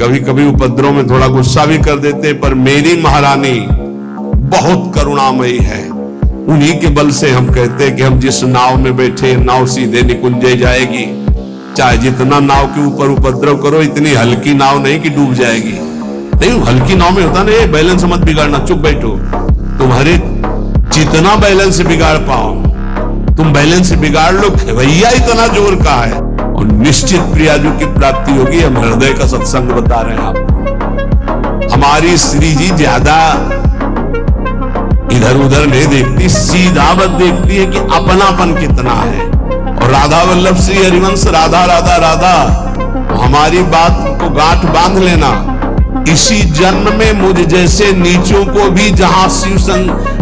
कभी कभी उपद्रव में थोड़ा गुस्सा भी कर देते, पर मेरी महारानी बहुत करुणामयी है। उन्हीं के बल से हम कहते हैं कि हम जिस नाव में बैठे, नाव सीधे निकुंजे जाएगी। चाहे जितना नाव के ऊपर उपद्रव करो, इतनी हल्की नाव नहीं कि डूब जाएगी। नहीं, हल्की नाव में होता ना, बैलेंस मत बिगाड़ना, चुप बैठो। तुम्हारे जितना बैलेंस बिगाड़ पाओ, तुम बैलेंस बिगाड़ लो, खेवैया इतना जोर का है और निश्चित प्रियाजू की प्राप्ति होगी। हम हृदय का सत्संग बता रहे हैं आपको। हमारी श्री जी ज्यादा इधर उधर नहीं देखती, सीधा बस देखती है कि अपनापन कितना है। और राधा वल्लभ श्री हरिवंश, राधा राधा राधा, तो हमारी बात को गांठ बांध लेना। इसी जन्म में मुझ जैसे नीचों को भी जहां शिव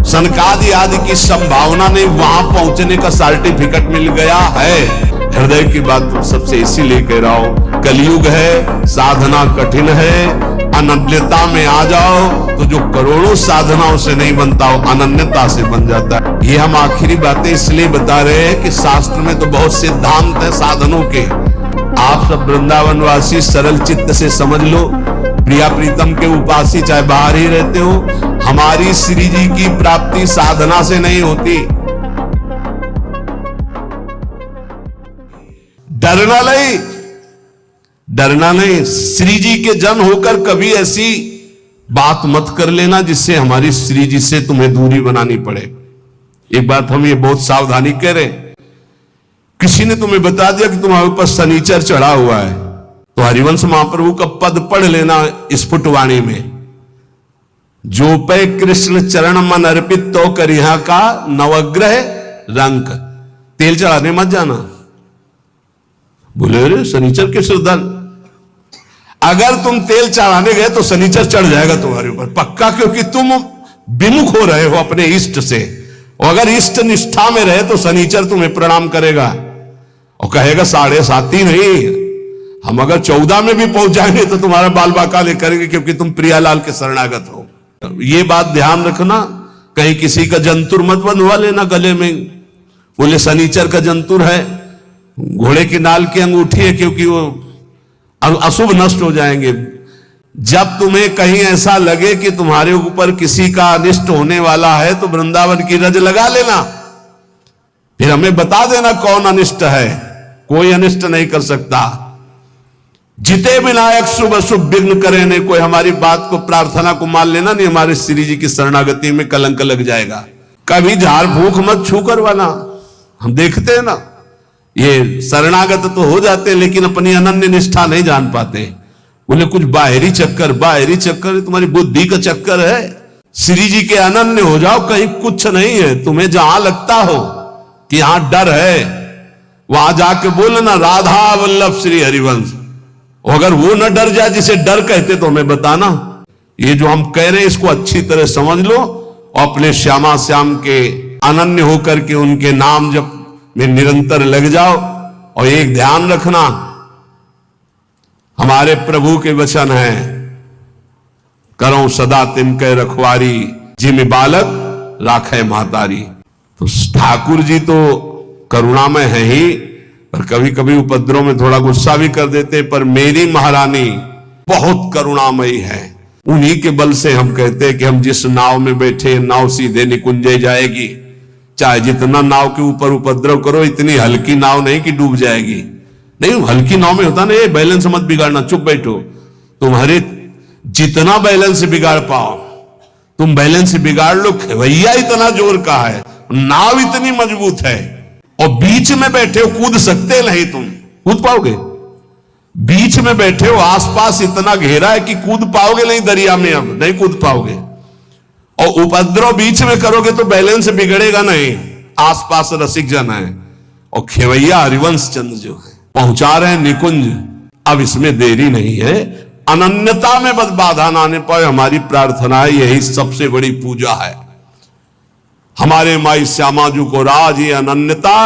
सनकादि आदि की संभावना नहीं, वहां पहुंचने का सर्टिफिकेट मिल गया है। हृदय की बात सबसे इसीलिए कह रहा हूं, कलयुग है, साधना कठिन है। अनन्यता में आ जाओ तो जो करोड़ों साधनाओं से नहीं बनता हो, अनन्यता से बन जाता है। ये हम आखिरी बातें इसलिए बता रहे हैं कि शास्त्र में तो बहुत सिद्धांत है साधनों के। आप सब वृंदावन वासी सरल चित्त से समझ लो। प्रिया प्रीतम के उपासी चाहे बाहर ही रहते हो, हमारी श्री जी की प्राप्ति साधना से नहीं होती। डरना नहीं, डरना नहीं। श्री जी के जन होकर कभी ऐसी बात मत कर लेना जिससे हमारी श्री जी से तुम्हें दूरी बनानी पड़े। एक बात हम ये बहुत सावधानी कह रहे हैं, किसी ने तुम्हें बता दिया कि तुम्हारे ऊपर शनिचर चढ़ा हुआ है, तो हरिवंश महाप्रभु का पद पढ़ लेना स्फुटवाणी में, जो पे कृष्ण चरण मन अर्पित तो करिहा का नवग्रह रंक। तेल चढ़ाने मत जाना। बोले रे शनिचर के श्रद्धालु, अगर तुम तेल चढ़ाने गए तो शनिचर चढ़ जाएगा तुम्हारे ऊपर पक्का, क्योंकि तुम विमुख हो रहे हो अपने इष्ट से। और अगर इष्ट निष्ठा में रहे तो शनिचर तुम्हें प्रणाम करेगा और कहेगा 7.5 नहीं, हम अगर 14 में भी पहुंच जाएंगे तो तुम्हारा बाल बाका ले करेंगे, क्योंकि तुम प्रियालाल के शरणागत हो। ये बात ध्यान रखना। कहीं किसी का जंतुर मत बंधवा लेना गले में, बोले शनिचर का जंतुर है, घोड़े की नाल की अंगूठी है, क्योंकि वो अशुभ नष्ट हो जाएंगे। जब तुम्हें कहीं ऐसा लगे कि तुम्हारे ऊपर किसी का अनिष्ट होने वाला है तो वृंदावन की रज लगा लेना, फिर हमें बता देना कौन अनिष्ट है। कोई अनिष्ट नहीं कर सकता। जिते विनायक शुभ अशुभ विघ्न करे नहीं, कोई हमारी बात को, प्रार्थना को मान लेना नहीं, हमारे श्री जी की शरणागति में कलंक लग जाएगा। कभी झाड़ फूक मत छू करवाना। हम देखते हैं ना, ये शरणागत तो हो जाते हैं लेकिन अपनी अनन्य निष्ठा नहीं जान पाते। बोले कुछ बाहरी चक्कर, बाहरी चक्कर तुम्हारी बुद्धि का चक्कर है। श्री जी के अनन्य हो जाओ, कहीं कुछ नहीं है। तुम्हें जहां लगता हो कि यहां डर है, वहां जाके बोलना राधा वल्लभ श्री हरिवंश। अगर वो न डर जाए जिसे डर कहते तो हमें बताना। ये जो हम कह रहे हैं इसको अच्छी तरह समझ लो और अपने श्यामा श्याम के अनन्य होकर के उनके नाम जप में निरंतर लग जाओ। और एक ध्यान रखना, हमारे प्रभु के वचन हैं, करो सदा तिनके रखवारी, जिम बालक राखे महतारी। तो ठाकुर जी तो करुणामय है ही, पर कभी कभी उपद्रव में थोड़ा गुस्सा भी कर देते, पर मेरी महारानी बहुत करुणामयी है। उन्हीं के बल से हम कहते हैं कि हम जिस नाव में बैठे, नाव सीधे निकुंजे जाएगी। चाहे जितना नाव के ऊपर उपद्रव करो, इतनी हल्की नाव नहीं कि डूब जाएगी। नहीं, हल्की नाव में होता ना, ये बैलेंस मत बिगाड़ना, चुप बैठो। तुम्हारे जितना बैलेंस बिगाड़ पाओ, तुम बैलेंस बिगाड़ लो, खेवैया इतना जोर का है, नाव इतनी मजबूत है। और बीच में बैठे हो, कूद सकते नहीं, तुम कूद पाओगे? बीच में बैठे हो, आसपास इतना घेरा है कि कूद पाओगे नहीं दरिया में, अब नहीं कूद पाओगे। और उपद्रव बीच में करोगे तो बैलेंस बिगड़ेगा नहीं, आसपास रसिक जन है। और खेवैया हरिवंश चंद्र जो है पहुंचा रहे हैं निकुंज। अब इसमें देरी नहीं है, अनन्यता में बस बाधा ना आने पाए, हमारी प्रार्थना है। यही सबसे बड़ी पूजा है। हमारे माई श्यामा जी को राज ये अनन्यता,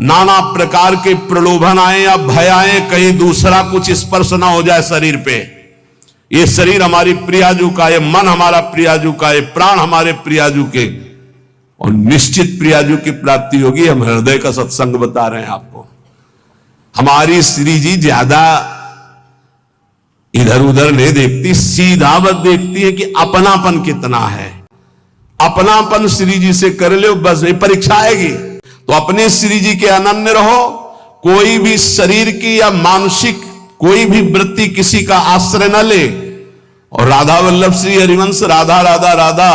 नाना प्रकार के प्रलोभन आए या भय आए, कहीं दूसरा कुछ स्पर्श ना हो जाए शरीर पे। ये शरीर हमारी प्रियाजू का, ये मन हमारा प्रियाजू का, ये प्राण हमारे प्रियाजू के, और निश्चित प्रियाजू की प्राप्ति होगी। हम हृदय का सत्संग बता रहे हैं आपको। हमारी श्री जी ज्यादा इधर उधर नहीं देखती, सीधा बस देखती है कि अपनापन कितना है। अपनापन श्री जी से कर लो, बस ये परीक्षा आएगी तो अपने श्री जी के अनन्य रहो। कोई भी शरीर की या मानसिक कोई भी वृत्ति किसी का आश्रय न ले। और राधा वल्लभ श्री हरिवंश राधा राधा राधा,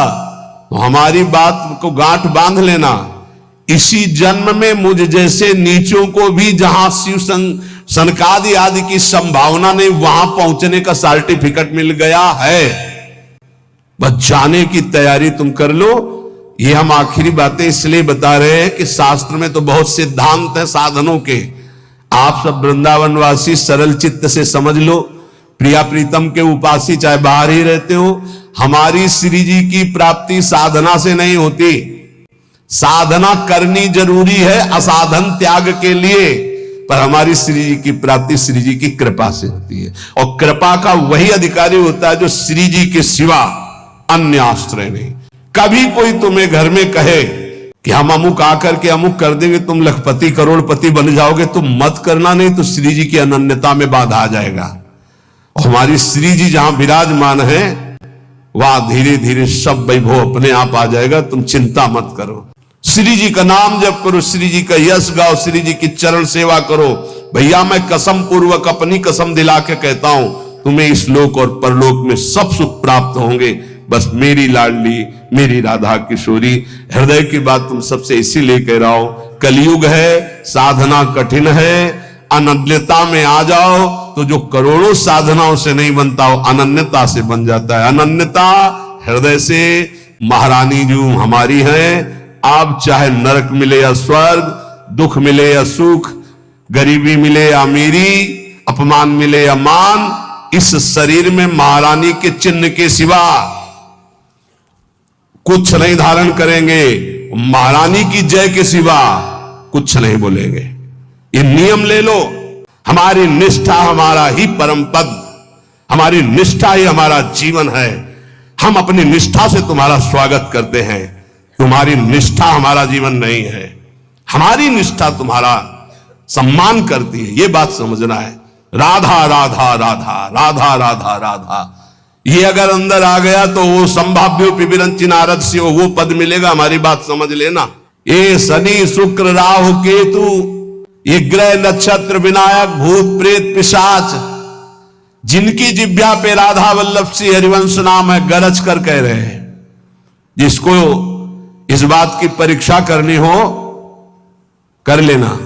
तो हमारी बात को गांठ बांध लेना। इसी जन्म में मुझ जैसे नीचों को भी जहां शिव सनकादि आदि की संभावना नहीं, वहां पहुंचने का सर्टिफिकेट मिल गया है। बस जाने की तैयारी तुम कर लो। ये हम आखिरी बातें इसलिए बता रहे हैं कि शास्त्र में तो बहुत सिद्धांत है साधनों के। आप सब वृंदावनवासी सरल चित्त से समझ लो। प्रिया प्रीतम के उपासी चाहे बाहर ही रहते हो, हमारी श्री जी की प्राप्ति साधना से नहीं होती। साधना करनी जरूरी है असाधन त्याग के लिए, पर हमारी श्री जी की प्राप्ति श्री जी की कृपा से होती है। और कृपा का वही अधिकारी होता है जो श्री जी के सिवा अन्य आश्रय नहीं। कभी कोई तुम्हें घर में कहे कि हम अमुक आकर के अमुक कर देंगे, तुम लखपति करोड़पति बन जाओगे, तुम मत करना, नहीं तो श्री जी की अनन्यता में बाधा आ जाएगा। और हमारी श्री जी जहां विराजमान है वहां धीरे धीरे सब वैभव अपने आप आ जाएगा। तुम चिंता मत करो। श्री जी का नाम जप करो, श्री जी का यश गाओ, श्री जी की चरण सेवा करो। भैया मैं कसम पूर्वक अपनी कसम दिला के कहता हूं, तुम्हें इस लोक और परलोक में सब सुख प्राप्त होंगे। बस मेरी लाडली मेरी राधा किशोरी, हृदय की बात तुम सबसे इसीलिए कह रहा हूं। कलयुग है, साधना कठिन है, अनन्यता में आ जाओ तो जो करोड़ों साधनाओं से नहीं बनता हो अनन्यता से बन जाता है। अनन्यता हृदय से। महारानी जो हमारी है, आप चाहे नरक मिले या स्वर्ग, दुख मिले या सुख, गरीबी मिले या अमीरी, अपमान मिले या मान, इस शरीर में महारानी के चिन्ह के सिवा कुछ नहीं धारण करेंगे। महारानी की जय के सिवा कुछ नहीं बोलेंगे। ये नियम ले लो। हमारी निष्ठा हमारा ही परम पद, हमारी निष्ठा ही हमारा जीवन है। हम अपनी निष्ठा से तुम्हारा स्वागत करते हैं। तुम्हारी निष्ठा हमारा जीवन नहीं है, हमारी निष्ठा तुम्हारा सम्मान करती है। ये बात समझना है। राधा राधा राधा राधा राधा राधा, ये अगर अंदर आ गया तो वो संभाव्यो पिबिरंची नारद से वो पद मिलेगा। हमारी बात समझ लेना। ये शनि शुक्र राहु केतु, ये ग्रह नक्षत्र विनायक भूत प्रेत पिशाच, जिनकी जिब्या पे राधा वल्लभ श्री हरिवंश नाम है, गरज कर कह रहे हैं। जिसको इस बात की परीक्षा करनी हो कर लेना।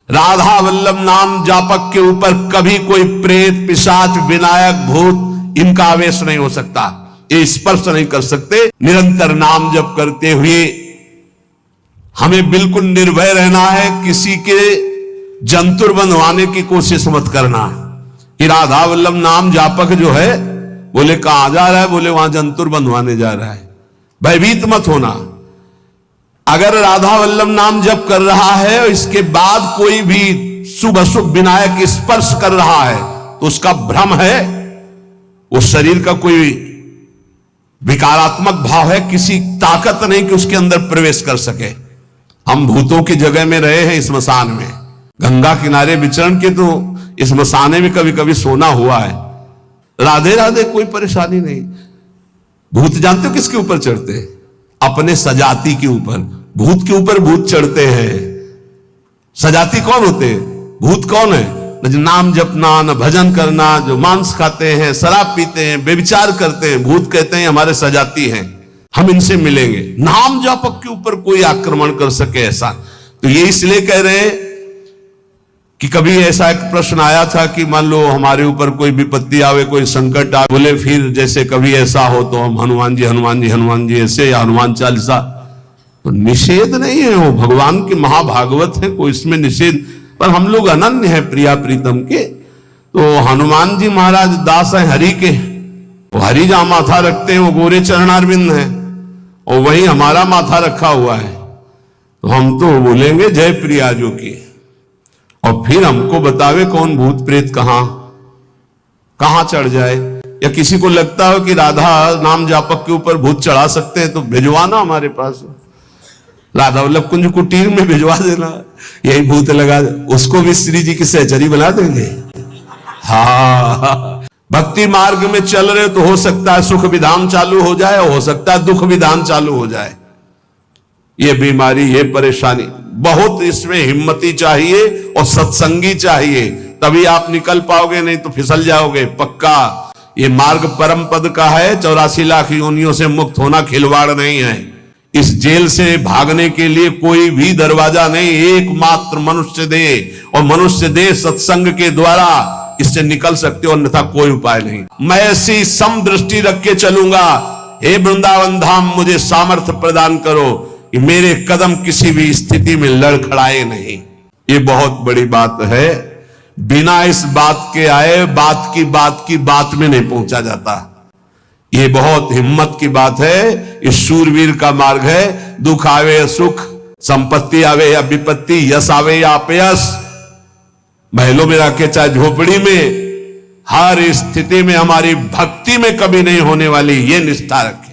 राधा वल्लभ नाम जापक के ऊपर कभी कोई प्रेत पिशाच विनायक भूत इनका आवेश नहीं हो सकता, ये स्पर्श नहीं कर सकते। निरंतर नाम जप करते हुए हमें बिल्कुल निर्भय रहना है। किसी के जंतुर बंधवाने की कोशिश मत करना कि राधा वल्लभ नाम जापक जो है, बोले कहां जा रहा है, बोले वहां जंतुर बंधवाने जा रहा है। भयभीत मत होना। अगर राधा वल्लभ नाम जप कर रहा है और इसके बाद कोई भी शुभ अशुभ विनायक स्पर्श कर रहा है तो उसका भ्रम है, वो शरीर का कोई विकारात्मक भाव है। किसी ताकत नहीं कि उसके अंदर प्रवेश कर सके। हम भूतों की जगह में रहे हैं, स्मशान में, गंगा किनारे विचरण के, तो इस मसाने में कभी कभी सोना हुआ है। राधे राधे, कोई परेशानी नहीं। भूत जानते हो किसके ऊपर चढ़ते हैं? अपने सजाती के ऊपर। भूत के ऊपर भूत चढ़ते हैं। सजाती कौन होते हैं? भूत कौन है? न नाम जपना, न भजन करना, जो मांस खाते हैं, शराब पीते हैं, बेविचार करते हैं, भूत कहते हैं हमारे सजाती हैं, हम इनसे मिलेंगे। नाम जापक के ऊपर कोई आक्रमण कर सके ऐसा, तो ये इसलिए कह रहे हैं कि कभी ऐसा एक प्रश्न आया था कि मान लो हमारे ऊपर कोई विपत्ति आवे, कोई संकट आवे, बोले फिर जैसे कभी ऐसा हो तो हम हनुमान जी हनुमान जी हनुमान जी ऐसे, या हनुमान चालीसा। तो निषेध नहीं है, वो भगवान के महाभागवत है, कोई इसमें निषेध, पर हम लोग अनन्य है प्रिया प्रीतम के। तो हनुमान जी महाराज दास है हरि के, वो हरि जहां माथा रखते हैं वो गोरे चरणारविंद है, और वही हमारा माथा रखा हुआ है। तो हम तो बोलेंगे जय प्रिया जो की, और फिर हमको बतावे कौन भूत प्रेत कहां चढ़ जाए। या किसी को लगता हो कि राधा नाम जापक के ऊपर भूत चढ़ा सकते हैं तो भिजवाना हमारे पास, राधा वल्लभ कुंज कुटीर में भिजवा देना, यही भूत लगा, उसको भी श्री जी की सहचरी बना देंगे। हाँ, भक्ति मार्ग में चल रहे तो हो सकता है सुख विधान चालू हो जाए, हो सकता है दुख विधान चालू हो जाए। ये बीमारी, ये परेशानी, बहुत इसमें हिम्मती चाहिए और सत्संगी चाहिए, तभी आप निकल पाओगे, नहीं तो फिसल जाओगे पक्का। ये मार्ग परम पद का है, 84 लाख योनियों से मुक्त होना खिलवाड़ नहीं है। इस जेल से भागने के लिए कोई भी दरवाजा नहीं, एकमात्र मनुष्य देह, और मनुष्य देह सत्संग के द्वारा इससे निकल सकते हो, अन्यथा कोई उपाय नहीं। मैं ऐसी सम दृष्टि रख के चलूंगा, हे वृंदावन धाम मुझे सामर्थ्य प्रदान करो कि मेरे कदम किसी भी स्थिति में लड़खड़ाए नहीं। ये बहुत बड़ी बात है। बिना इस बात के आए बात की बात में नहीं पहुंचा जाता। ये बहुत हिम्मत की बात है। इस शूरवीर का मार्ग है। दुख आवे या सुख, संपत्ति आवे या विपत्ति, यश आवे या अपयश, महलों में रखे चाहे झोपड़ी में, हर स्थिति में हमारी भक्ति में कभी नहीं होने वाली ये निष्ठा रखी।